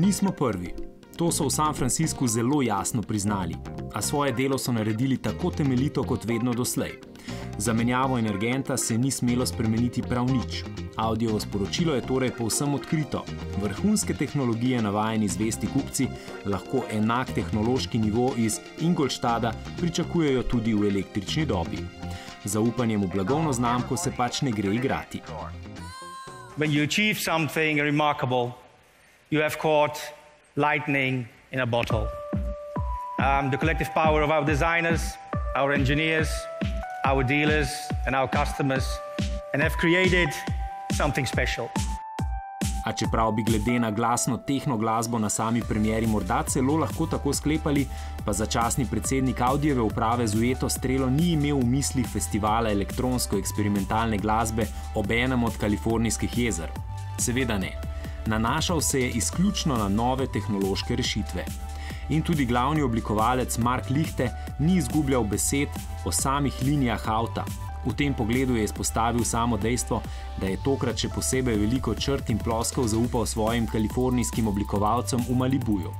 Nismo prvi. To so v San Franciscu zelo jasno priznali, a svoje delo so naredili tako temeljito kot vedno doslej. Zamenjavo energenta se ni smelo spremeniti prav nič. Audiovo sporočilo je torej povsem odkrito. Vrhunske tehnologije navajeni zvesti kupci lahko enak tehnološki nivo iz Ingolstadta pričakujejo tudi v električni dobi. Zaupanjem v blagovno znamko se pač ne gre igrati. When you achieve something remarkable, you have caught lightning in a bottle. The collective power of our designers, our engineers, our dealers and our customers and have created something special. A čeprav bi glede na glasno tehno glasbo na sami premieri morda celo lahko tako sklepali, pa začasni predsednik Audijeve uprave z ujeto strelo ni imel v mislih festivala elektronsko-eksperimentalne glasbe ob enem od kalifornijskih jezer. Seveda ne. Nanašal se je izključno na nove tehnološke rešitve. In tudi glavni oblikovalec Mark Lichte ni izgubljal besed o samih linijah avta. V tem pogledu je izpostavil samo dejstvo, da je tokrat še posebej veliko črt in ploskov zaupal svojim kalifornijskim oblikovalcem v Malibuju.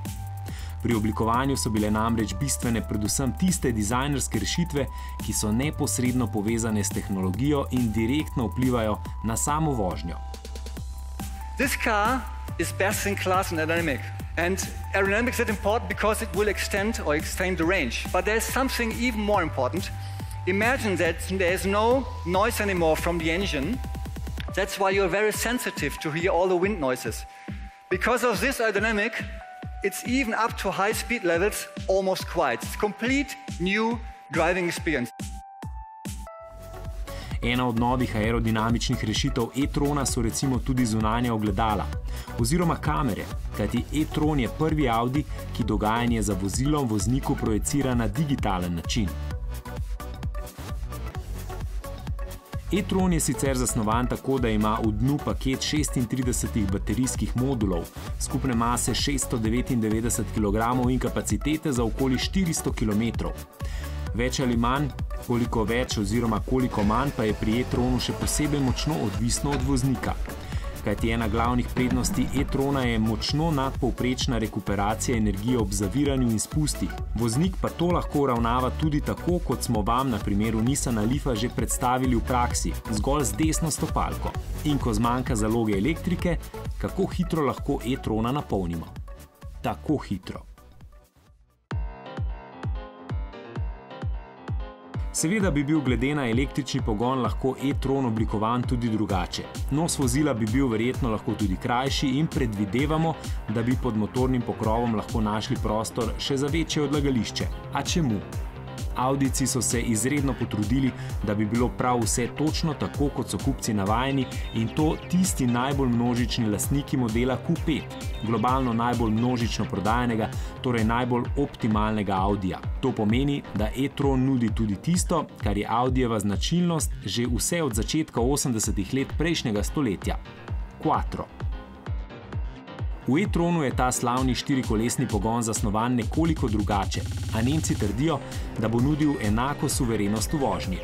Pri oblikovanju so bile namreč bistvene predvsem tiste dizajnerske rešitve, ki so neposredno povezane s tehnologijo in direktno vplivajo na samo vožnjo. This car is best in class in aerodynamic. And aerodynamics is important because it will extend the range. But there's something even more important. Imagine that there's no noise anymore from the engine. That's why you're very sensitive to hear all the wind noises. Because of this aerodynamic, it's even up to high speed levels almost quiet. It's a complete new driving experience. Ena od novih aerodinamičnih rešitev e-trona so recimo tudi zunanja ogledala oziroma kamere, kajti e-tron je prvi Audi, ki dogajanje za vozilom vozniku projicira na digitalen način. E-tron je sicer zasnovan tako, da ima v dnu paket 36 baterijskih modulov, skupne mase 699 kg in kapacitete za okoli 400 km. Več ali manj, koliko več oziroma koliko manj pa je pri e-tronu še posebej močno odvisno od voznika. Kajti ena glavnih prednosti e-trona je močno nadpovprečna rekuperacija energije ob zaviranju in spustih. Voznik pa to lahko uravnava tudi tako, kot smo vam na primeru Nissana Leafa že predstavili v praksi, zgolj z desno stopalko. In ko zmanjka zaloge elektrike, kako hitro lahko e-trona napolnimo? Tako hitro. Seveda bi bil glede na električni pogon lahko e-tron oblikovan tudi drugače. Nos vozila bi bil verjetno lahko tudi krajši in predvidevamo, da bi pod motornim pokrovom lahko našli prostor še za večje odlagališče. A čemu? Audijci so se izredno potrudili, da bi bilo prav vse točno tako, kot so kupci navajeni, in to tisti najbolj množični lastniki modela Q5, globalno najbolj množično prodajanega, torej najbolj optimalnega Audija. To pomeni, da e-tron nudi tudi tisto, kar je Audijeva značilnost že vse od začetka 80-ih let prejšnjega stoletja – quattro. V e-tronu je ta slavni štirikolesni pogon zasnovan nekoliko drugače, a Nemci trdijo, da bo nudil enako suverenost v vožnji.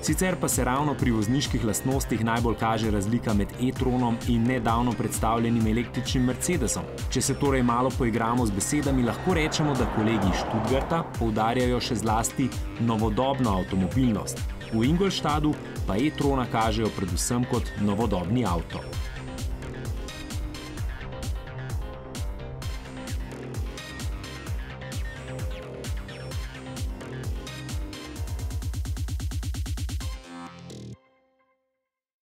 Sicer pa se ravno pri vozniških lastnostih najbolj kaže razlika med e-tronom in nedavno predstavljenim električnim Mercedesom. Če se torej malo poigramo z besedami, lahko rečemo, da kolegi iz Stuttgarta poudarjajo še zlasti novodobno avtomobilnost. V Ingolstadtu pa e-trona kažejo predvsem kot novodobni avto.